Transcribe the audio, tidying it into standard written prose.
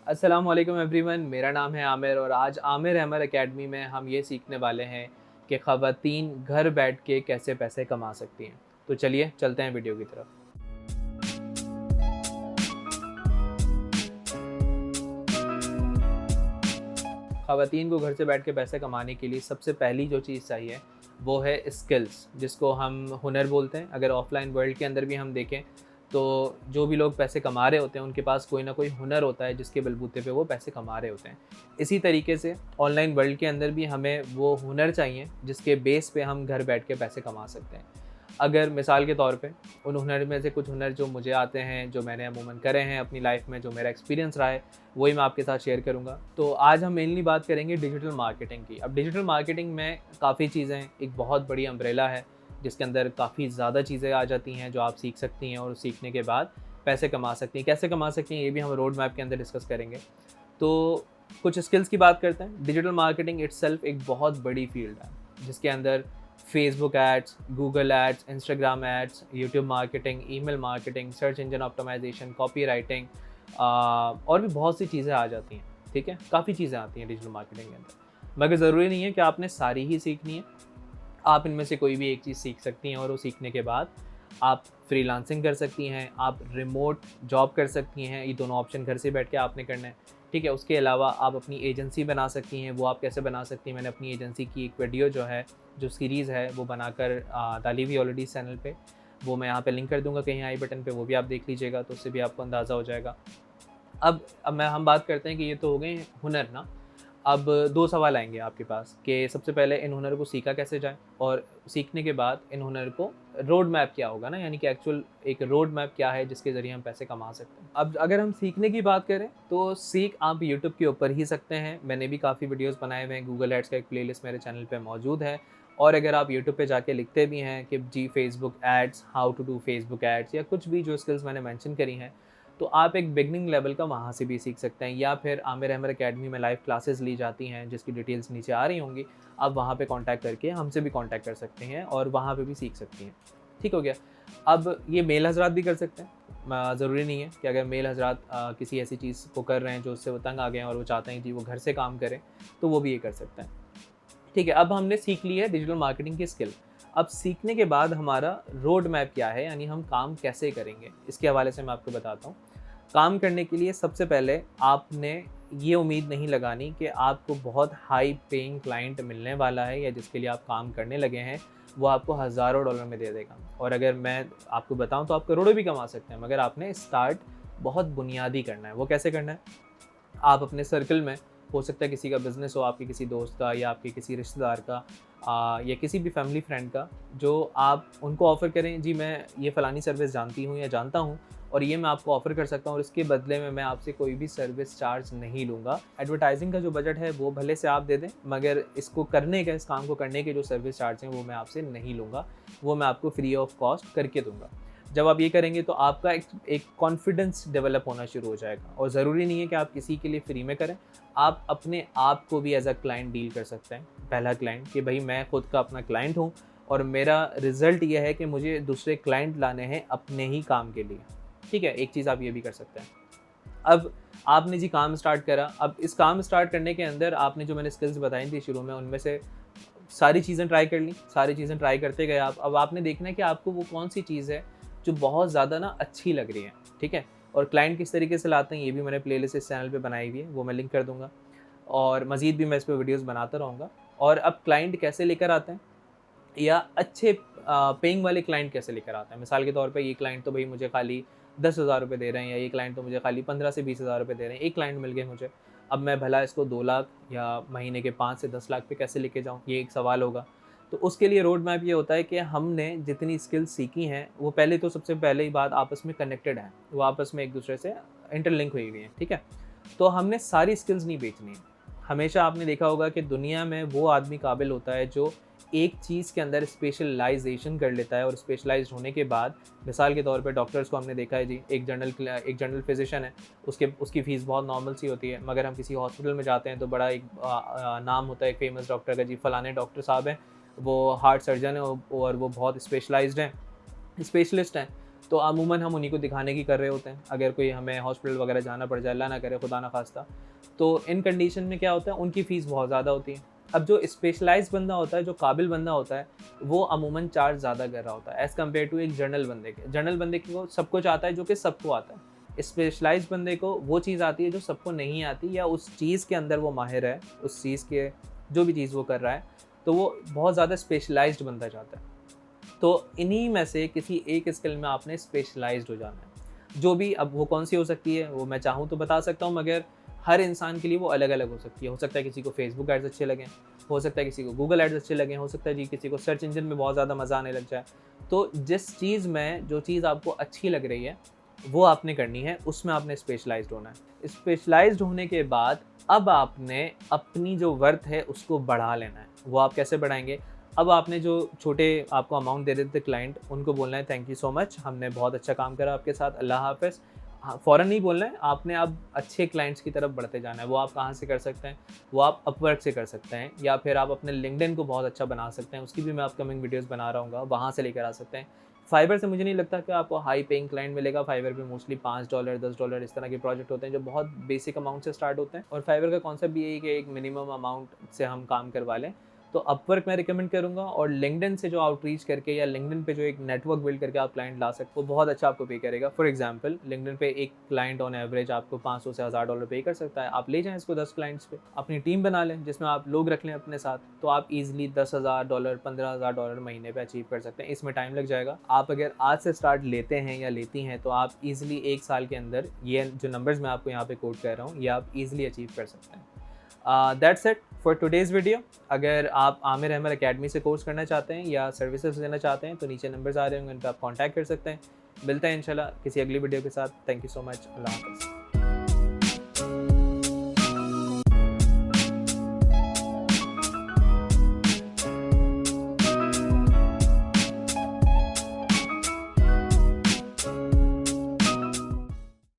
अस्सलाम वालेकुम एवरीवन, मेरा नाम है आमिर और आज आमिर अहमद एकेडमी में हम ये सीखने वाले हैं कि ख़वातीन घर बैठ के कैसे पैसे कमा सकती हैं। तो चलिए चलते हैं वीडियो की तरफ। ख़वातीन को घर से बैठ के पैसे कमाने के लिए सबसे पहली जो चीज़ चाहिए वो है स्किल्स, जिसको हम हुनर बोलते हैं। अगर ऑफ़लाइन वर्ल्ड के अंदर भी हम देखें तो जो भी लोग पैसे कमा रहे होते हैं उनके पास कोई ना कोई हुनर होता है जिसके बलबूते पे वो पैसे कमा रहे होते हैं। इसी तरीके से ऑनलाइन वर्ल्ड के अंदर भी हमें वो हुनर चाहिए जिसके बेस पे हम घर बैठ के पैसे कमा सकते हैं। अगर मिसाल के तौर पे उन हुनर में से कुछ हुनर जो मुझे आते हैं, जो मैंने अमूमन करे हैं अपनी लाइफ में, जो मेरा एक्सपीरियंस रहा है, वही मैं आपके साथ शेयर करूँगा। तो आज हम मेनली बात करेंगे डिजिटल मार्केटिंग की। अब डिजिटल मार्केटिंग में काफ़ी चीज़ें, एक बहुत बड़ी अम्ब्रेला है जिसके अंदर काफ़ी ज़्यादा चीज़ें आ जाती हैं जो आप सीख सकती हैं और सीखने के बाद पैसे कमा सकती हैं। कैसे कमा सकती हैं ये भी हम रोड मैप के अंदर डिस्कस करेंगे। तो कुछ स्किल्स की बात करते हैं। डिजिटल मार्केटिंग इटसेल्फ एक बहुत बड़ी फील्ड है जिसके अंदर Facebook ads, Google ads, Instagram ads, YouTube marketing, email marketing, search engine optimisation, copy writing और भी बहुत सी चीज़ें आ जाती हैं। ठीक है, काफ़ी चीज़ें आती हैं डिजिटल मार्केटिंग के अंदर, मगर ज़रूरी नहीं है कि आपने सारी ही सीखनी है। आप इनमें से कोई भी एक चीज़ सीख सकती हैं और वो सीखने के बाद आप फ्रीलांसिंग कर सकती हैं, आप रिमोट जॉब कर सकती हैं। ये दोनों ऑप्शन घर से बैठ के आपने करना है। ठीक है, उसके अलावा आप अपनी एजेंसी बना सकती हैं। वो आप कैसे बना सकती हैं, मैंने अपनी एजेंसी की एक वीडियो जो है, जो सीरीज़ है, वो बनाकर डाली हुई ऑलरेडी चैनल पे। वो मैं यहाँ पे लिंक कर दूँगा कहीं आई बटन पे, वो भी आप देख लीजिएगा तो उससे भी आपको अंदाज़ा हो जाएगा। अब हम बात करते हैं कि ये तो हो गए हुनर ना। अब 2 सवाल आएँगे आपके पास कि सबसे पहले इन हुनर को सीखा कैसे जाए और सीखने के बाद इन हुनर को रोड मैप क्या होगा ना, यानी कि एक्चुअल एक रोड मैप क्या है जिसके ज़रिए हम पैसे कमा सकते हैं। अब अगर हम सीखने की बात करें तो सीख आप यूट्यूब के ऊपर ही सकते हैं। मैंने भी काफ़ी वीडियोज़ बनाए हुए हैं, गूगल एड्स का एक प्लेलिस्ट मेरे चैनल पे मौजूद है। और अगर आप यूट्यूब पे जाके लिखते भी हैं कि जी Facebook ads, how to do Facebook ads, या कुछ भी जो स्किल्स मैंने मेंशन करी हैं, तो आप एक बिगनिंग लेवल का वहाँ से भी सीख सकते हैं। या फिर आमिर अहमद एकेडमी में लाइव क्लासेस ली जाती हैं जिसकी डिटेल्स नीचे आ रही होंगी। आप वहाँ पे कांटेक्ट करके हमसे भी कांटेक्ट कर सकते हैं और वहाँ पे भी सीख सकती हैं। ठीक हो गया। अब ये मेल हज़रात भी कर सकते हैं। ज़रूरी नहीं है कि अगर मेल हज़रात किसी ऐसी चीज़ को कर रहे हैं जो उससे वो तंग आ गए हैं और वो चाहते हैं कि वो घर से काम करें, तो वो भी ये कर सकते हैं। ठीक है, अब हमने सीख ली है डिजिटल मार्केटिंग की स्किल। अब सीखने के बाद हमारा रोड मैप क्या है, यानी हम काम कैसे करेंगे, इसके हवाले से मैं आपको बताता हूँ। काम करने के लिए सबसे पहले आपने ये उम्मीद नहीं लगानी कि आपको बहुत हाई पेइंग क्लाइंट मिलने वाला है या जिसके लिए आप काम करने लगे हैं वो आपको हज़ारों डॉलर में दे देगा। और अगर मैं आपको बताऊं तो आप करोड़ों भी कमा सकते हैं, मगर आपने स्टार्ट बहुत बुनियादी करना है। वो कैसे करना है? आप अपने सर्कल में, हो सकता है किसी का बिज़नेस हो, आपके किसी दोस्त का या आपके किसी रिश्तेदार का या किसी भी फैमिली फ्रेंड का, जो आप उनको ऑफ़र करें, जी मैं ये फ़लानी सर्विस जानती हूँ या जानता हूँ और ये मैं आपको ऑफ़र कर सकता हूँ और इसके बदले में मैं आपसे कोई भी सर्विस चार्ज नहीं लूँगा। एडवर्टाइजिंग का जो बजट है वो भले से आप दे दें, मगर इसको करने का, इस काम को करने के जो सर्विस चार्ज हैं वो मैं आपसे नहीं लूँगा, वो मैं आपको फ्री ऑफ कॉस्ट करके दूँगा। जब आप ये करेंगे तो आपका एक कॉन्फिडेंस डेवलप होना शुरू हो जाएगा। और ज़रूरी नहीं है कि आप किसी के लिए फ्री में करें, आप अपने आप को भी एज अ क्लाइंट डील कर सकते हैं। पहला क्लाइंट कि भाई मैं खुद का अपना क्लाइंट हूँ और मेरा रिज़ल्ट ये है कि मुझे दूसरे क्लाइंट लाने हैं अपने ही काम के लिए। ठीक है, एक चीज़ आप ये भी कर सकते हैं। अब आपने जी काम स्टार्ट करा। अब इस काम स्टार्ट करने के अंदर आपने जो मैंने स्किल्स बताई थी शुरू में, उनमें से सारी चीज़ें ट्राई कर ली। सारी चीज़ें ट्राई करते गए आप। अब आपने देखना है कि आपको वो कौन सी चीज़ है जो बहुत ज़्यादा ना अच्छी लग रही है। ठीक है, और क्लाइंट किस तरीके से लाते हैं ये भी मैंने प्लेलिस्ट इस चैनल पे बनाई हुई है, वो मैं लिंक कर दूँगा। और मज़ीद भी मैं इस पे वीडियोज़ बनाता रहूँगा। और अब क्लाइंट कैसे लेकर आते हैं या अच्छे पेइंग वाले क्लाइंट कैसे लेकर आते हैं। मिसाल के तौर पे ये क्लाइंट तो भाई मुझे खाली 10,000 रुपये दे रहे हैं या ये क्लाइंट तो मुझे खाली 15 से 20,000 रुपये दे रहे हैं। एक क्लाइंट मिल गए मुझे, अब मैं भला इसको 2 लाख या महीने के 5 से 10 लाख पे कैसे लेके जाऊँ, ये एक सवाल होगा। तो उसके लिए रोड मैप ये होता है कि हमने जितनी स्किल्स सीखी हैं वो पहले तो सबसे पहले ही बात आपस में कनेक्टेड हैं, वो आपस में एक दूसरे से इंटरलिंक हुई हुई हैं। ठीक है, तो हमने सारी स्किल्स नहीं बेचनी है। हमेशा आपने देखा होगा कि दुनिया में वो आदमी काबिल होता है जो एक चीज़ के अंदर स्पेशलाइजेशन कर लेता है और स्पेशलाइज्ड होने के बाद, मिसाल के तौर पे डॉक्टर्स को हमने देखा है जी, एक जनरल फिजिशियन है, उसकी फ़ीस बहुत नॉर्मल सी होती है, मगर हम किसी हॉस्पिटल में जाते हैं तो बड़ा एक नाम होता है एक फेमस डॉक्टर का, जी फ़लाने डॉक्टर साहब हैं, वो हार्ट सर्जन है और वो बहुत स्पेशलाइज्ड हैं, स्पेशलिस्ट हैं। तो अमूमन हम उन्हीं को दिखाने की कर रहे होते हैं, अगर कोई हमें हॉस्पिटल वगैरह जाना पड़ जाए, अल्लाह ना करे, खुदा ना खास्ता, तो इन कंडीशन में क्या होता है, उनकी फ़ीस बहुत ज़्यादा होती है। अब जो स्पेशलाइज़ बंदा होता है, जो काबिल बंदा होता है, वो अमूमन चार्ज ज़्यादा कर रहा होता है एज़ कम्पेयर टू एक जनरल बंदे के। जनरल बंदे को सब कुछ आता है, जो कि सबको आता है। स्पेशलाइज़्ड बंदे को वो चीज़ आती है जो सबको नहीं आती, या उस चीज़ के अंदर वो माहिर है, उस चीज़ के जो भी चीज़ वो कर रहा है, तो वो बहुत ज़्यादा स्पेशलाइज़्ड बनता चाहता है। तो इन्हीं में से किसी एक स्किल में आपने स्पेशलाइज्ड हो जाना है। जो भी, अब वो कौन सी हो सकती है वो मैं चाहूँ तो बता सकता हूँ, मगर हर इंसान के लिए वो अलग अलग हो सकती है। हो सकता है किसी को फेसबुक एड्स अच्छे लगें, हो सकता है किसी को गूगल एड्स अच्छे लगें, हो सकता है जी किसी को सर्च इंजन में बहुत ज़्यादा मज़ा आने लग जाए। तो जिस चीज़ में जो चीज़ आपको अच्छी लग रही है वो आपने करनी है, उसमें आपने स्पेशलाइज्ड होना है। स्पेशलाइज्ड होने के बाद अब आपने अपनी जो वर्थ है उसको बढ़ा लेना है। वो आप कैसे बढ़ाएंगे? अब आपने जो छोटे आपको अमाउंट दे रहे थे क्लाइंट, उनको बोलना है थैंक यू सो मच, हमने बहुत अच्छा काम करा आपके साथ, अल्लाह हाफ़िज़। हाँ, फ़ौरन नहीं बोलना है, आपने अब अच्छे क्लाइंट्स की तरफ बढ़ते जाना है। वो आप कहाँ से कर सकते हैं? वो आप अपवर्क से कर सकते हैं, या फिर आप अपने लिंक्डइन को बहुत अच्छा बना सकते हैं, उसकी भी मैं अपकमिंग वीडियोज़ बना रहा हूँ, वहाँ से लेकर आ सकते हैं। फाइवर से मुझे नहीं लगता कि आपको हाई पेइंग क्लाइंट मिलेगा। फाइवर पे मोस्टली $5 $10 इस तरह के प्रोजेक्ट होते हैं जो बहुत बेसिक अमाउंट से स्टार्ट होते हैं, और फाइवर का कॉन्सेप्ट भी यही है कि एक मिनिमम अमाउंट से हम काम करवा लें। तो अपवर्क मैं रिकमेंड करूँगा, और लिंक्डइन से जो आउटरीच करके या लिंक्डइन पे जो एक नेटवर्क बिल्ड करके आप क्लाइंट ला सकते हो, वो बहुत अच्छा आपको पे करेगा। फॉर एग्जांपल, लिंक्डइन पे एक क्लाइंट ऑन एवरेज आपको 500 से $1000 पे कर सकता है। आप ले जाएं इसको 10 क्लाइंट्स पे, अपनी टीम बना लें जिसमें आप लोग रख लें अपने साथ, तो आप इजीली $10,000 $15,000 महीने पे अचीव कर सकते हैं। इसमें टाइम लग जाएगा। आप अगर आज से स्टार्ट लेते हैं या लेती हैं तो आप इजीली 1 साल के अंदर ये जो नंबर्स मैं आपको यहाँ पे कोट कर रहा हूँ, ये आप इजीली अचीव कर सकते हैं। That's it for today's video. अगर आप आमिर अहमद अकेडमी से कोर्स करना चाहते हैं या सर्विसेज लेना चाहते हैं तो नीचे नंबर्स आ रहे होंगे, उन पर आप कॉन्टैक्ट कर सकते हैं। मिलते हैं इंशाल्लाह किसी अगली वीडियो के साथ। Thank you so much. अल्लाह हाफ़िज़।